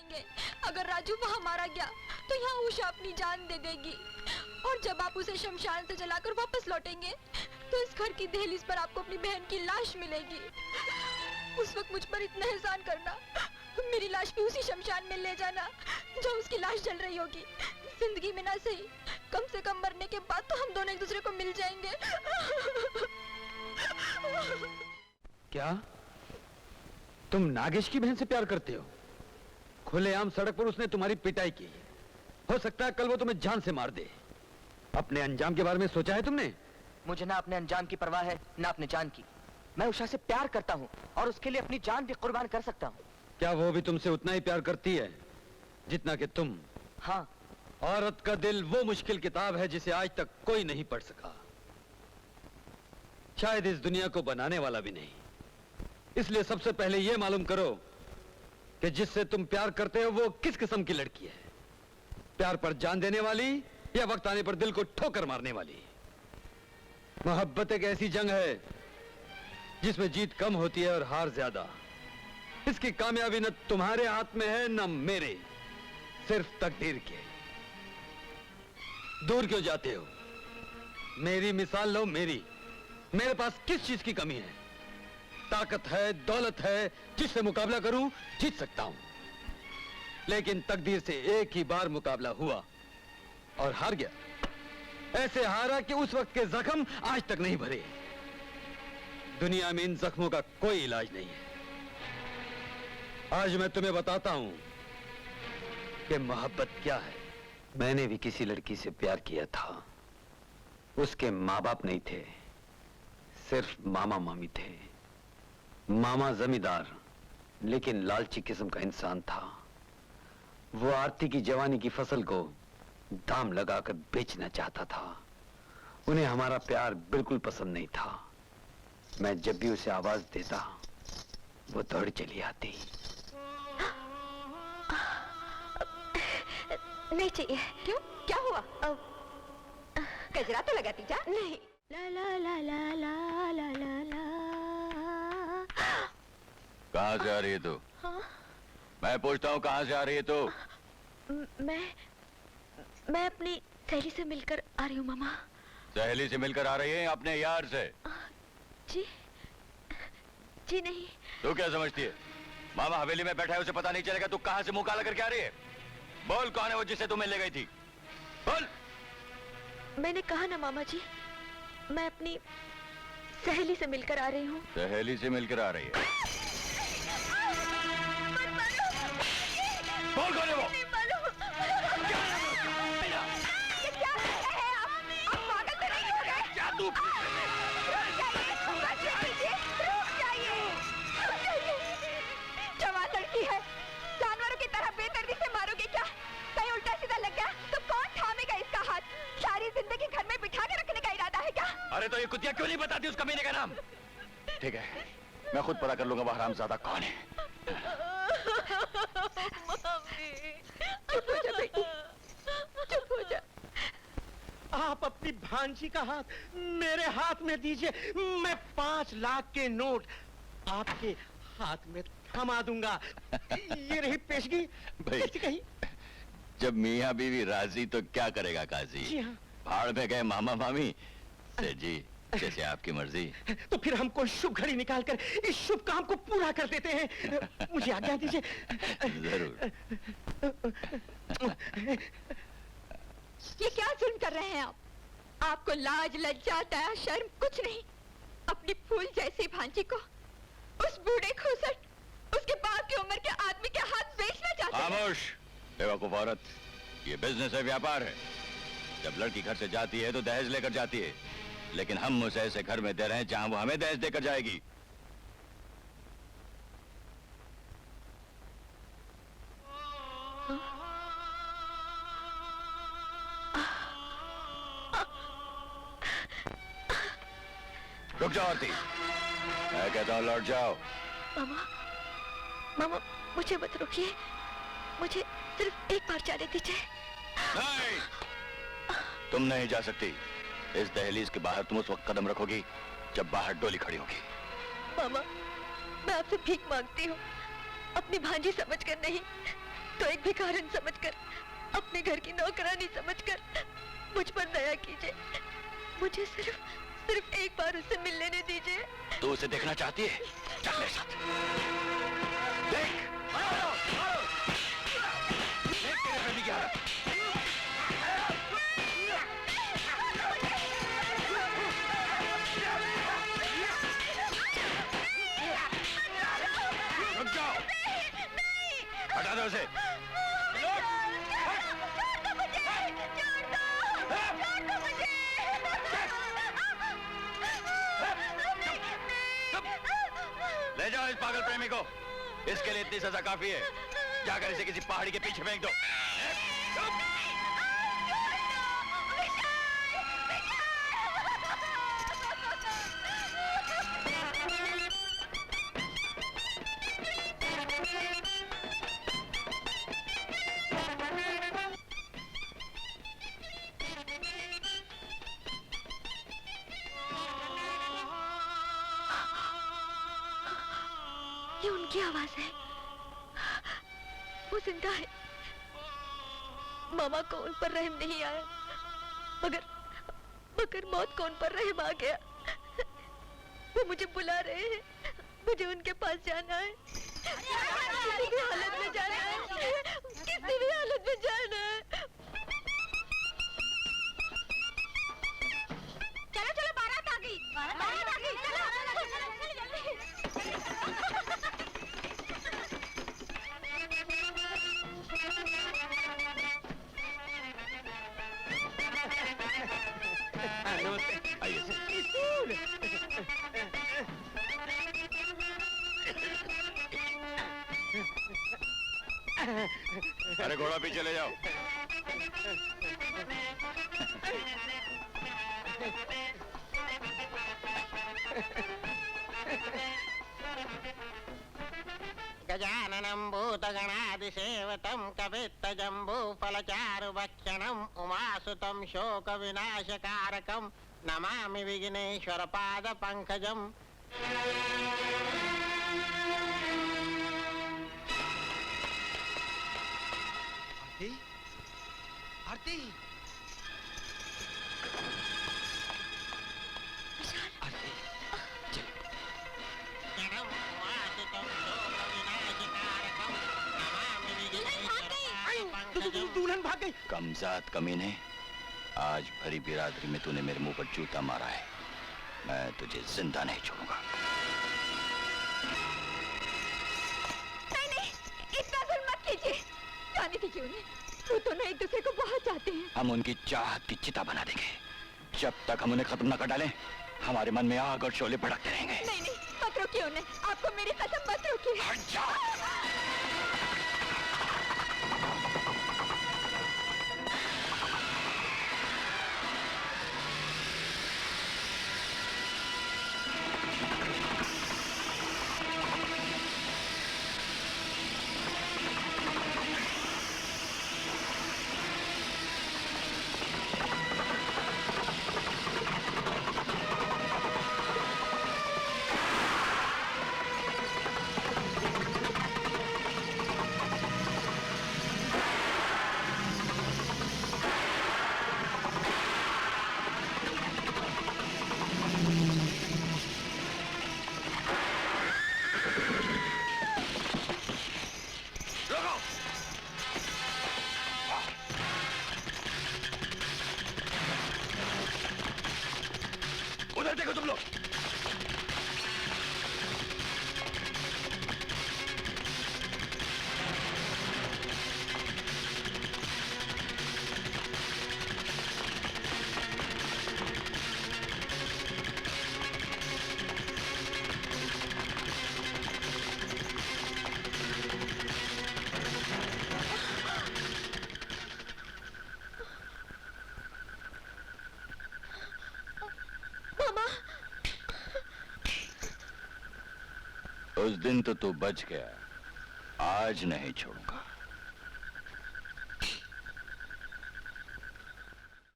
जाएंगे। अगर राजू वहाँ मारा गया तो यहाँ उषा अपनी जान दे देगी, और जब आप उसे शमशान से जलाकर वापस लौटेंगे तो इस घर की दहलीज पर आपको अपनी बहन की लाश मिलेगी। उस वक्त मुझ पर इतना एहसान करना, मेरी लाश भी उसी शमशान में ले जाना जहाँ उसकी लाश जल रही होगी। जिंदगी में ना सही, कम से कम मरने के बाद तो हम दोनों एक दूसरे को मिल जाएंगे। क्या तुम नागेश की बहन से प्यार करते हो? खुलेआम सड़क पर उसने तुम्हारी पिटाई की, हो सकता है कल वो तुम्हें जान से मार दे। अपने अंजाम के बारे में सोचा है तुमने? मुझे ना अपने अंजाम की परवाह है ना अपने जान की। मैं उषा से प्यार करता हूँ और उसके लिए अपनी जान भी कुर्बान कर सकता हूँ। क्या वो भी तुमसे उतना ही प्यार करती है जितना कि तुम? हाँ। औरत का दिल वो मुश्किल किताब है जिसे आज तक कोई नहीं पढ़ सका, शायद इस दुनिया को बनाने वाला भी नहीं। इसलिए सबसे पहले यह मालूम करो कि जिससे तुम प्यार करते हो वो किस किस्म की लड़की है। प्यार पर जान देने वाली या वक्त आने पर दिल को ठोकर मारने वाली? मोहब्बत एक ऐसी जंग है जिसमें जीत कम होती है और हार ज्यादा। इसकी कामयाबी न तुम्हारे हाथ में है न मेरे, सिर्फ तकदीर के। दूर क्यों जाते हो? मेरी मिसाल लो। मेरे पास किस चीज की कमी है? ताकत है, दौलत है, जिससे मुकाबला करूं जीत सकता हूं। लेकिन तकदीर से एक ही बार मुकाबला हुआ और हार गया। ऐसे हारा कि उस वक्त के जख्म आज तक नहीं भरे। दुनिया में इन जख्मों का कोई इलाज नहीं है। आज मैं तुम्हें बताता हूं कि मोहब्बत क्या है। मैंने भी किसी लड़की से प्यार किया था। उसके माँ बाप नहीं थे, सिर्फ मामा मामी थे। मामा जमींदार लेकिन लालची किस्म का इंसान था। वो आरती की जवानी की फसल को दाम लगाकर बेचना चाहता था। उन्हें हमारा प्यार बिल्कुल पसंद नहीं था। मैं जब भी उसे आवाज देता वो दौड़ चली आती। नहीं चाहिए। क्यों? क्या हुआ? गजरा तो लगाती जा। नहीं। ला ला ला ला ला ला ला ला। कहाँ से आ रही है तू? हाँ? मैं पूछता हूँ कहाँ से आ रही है तू? मैं अपनी सहेली से मिलकर आ रही हूँ मामा। सहेली से मिलकर आ रही है अपने यार से? जी नहीं। तू क्या समझती है मामा हवेली में बैठा है उसे पता नहीं चलेगा तू कहाँ से मुंह काला करके आ रही है? बोल कौन है वो जिसे तू मिलने गई थी? बोल। मैंने कहा ना मामा जी, मैं अपनी सहेली से मिलकर आ रही हूँ। सहेली से मिलकर आ रही है? बोल कौन है वो? नहीं मालूम। ये क्या है? आप पागल तो नहीं हो गए? क्या तू? जवान लड़की है, जानवरों की तरह बेदर्दी से मारोगे क्या? कहीं उल्टा सीधा लग गया तो कौन थामेगा इसका हाथ? सारी जिंदगी घर में बिठा के रखने का इरादा है क्या? अरे तो ये कुतिया क्यों नहीं बताती उस कमीने का नाम? ठीक है मैं खुद पता कर लूंगा वो हरामजादा कौन है। चुप हो जा बेटी, चुप हो जा। आप अपनी भांजी का हाथ मेरे हाथ में दीजिए, मैं 5 लाख के नोट आपके हाथ में थमा दूंगा। ये रही पेशगी। भाई कहीं जब मियाँ बीवी राजी तो क्या करेगा काजी? जी हाँ। भाड़ में गए मामा मामी से जी जैसे आपकी मर्जी। तो फिर हम कोई शुभ घड़ी निकालकर इस शुभ काम को पूरा कर देते हैं। मुझे आज्ञा दीजिए। जरूर। ये क्या जुल्म कर रहे हैं आप? आपको लाज लज्जा दया शर्म कुछ नहीं। अपनी फूल जैसी भांजी को उस बूढ़े खूसट उसके बाप की उम्र के आदमी के हाथ बेचना चाहते हैं। खामोश बेवकूफ औरत, ये बिजनेस है, व्यापार है। जब लड़की घर से जाती है तो दहेज लेकर जाती है, लेकिन हम उसे ऐसे घर में दे रहे हैं जहां वो हमें दहेज देकर जाएगी। रुक जाओ आरती, मैं कहता हूं लौट जाओ। मामा, मामा मुझे मत रोकिए, मुझे सिर्फ एक बार जाने दीजिए। नहीं, तुम नहीं जा सकती। इस दहलीज के बाहर तुम उस वक्त कदम रखोगी जब बाहर डोली खड़ी होगी। मामा, मैं आपसे भीख मांगती हूँ, अपनी भांजी समझकर नहीं तो एक भिखारन समझकर, अपने घर की नौकरानी समझकर मुझ पर दया कीजिए। मुझे सिर्फ एक बार उससे मिल लेने दीजिए। तू उसे देखना चाहती है? चल मेरे साथ। देख तेरे बेबी की हालत। रुक जाओ, हटा दो उसे। ले जाओ इस पागल प्रेमी को। इसके लिए इतनी सजा काफी है। जाकर इसे किसी पहाड़ी के पीछे फेंक दो। ये उनकी आवाज है। वो जिंदा है। मामा को उन पर रहम नहीं आया, मगर मौत को उन पर रहम आ गया। वो मुझे बुला रहे हैं। मुझे उनके पास जाना है। किसी भी हालत में जाना है। किसी भी हालत में जाना है। चलो चलो, बारात आ गई। बारात आ गई, चलो आइए सर। अरे घोड़ा पीछे ले जाओ। गजाननं भूतगणादिसेवतं कपित्तजम्बूफलचारुभक्षणम् उमासुतं शोकविनाशकारकं नमामि विघ्नेश्वरपादपङ्कजम्। आरती, आरती, आरती, चल। क्षणम् उमासुतं शोकविनाशकारकं नमामि विघ्नेश्वरपादपङ्कजम्। दुल्हन भाग गई। कमजात कमीने, आज भरी बिरादरी में तूने मेरे मुंह पर जूता मारा है। मैं तुझे जिंदा नहीं छोड़ूंगा। नहीं, इतना जुल्म मत कीजिए। जाने दीजिए उन्हें। वो दोनों एक दूसरे को बहुत चाहते हैं। हम उनकी चाहत की चिता बना देंगे। जब तक हम उन्हें खत्म न कर डालें, हमारे मन में आग और शोले भड़कते रहेंगे। नहीं, मत रोकिए उन्हें। आपको मेरी कसम, मत रोकिए। हट जा। उधर देखो तुम लोग। उस दिन तो तू बच गया, आज नहीं छोड़ूंगा।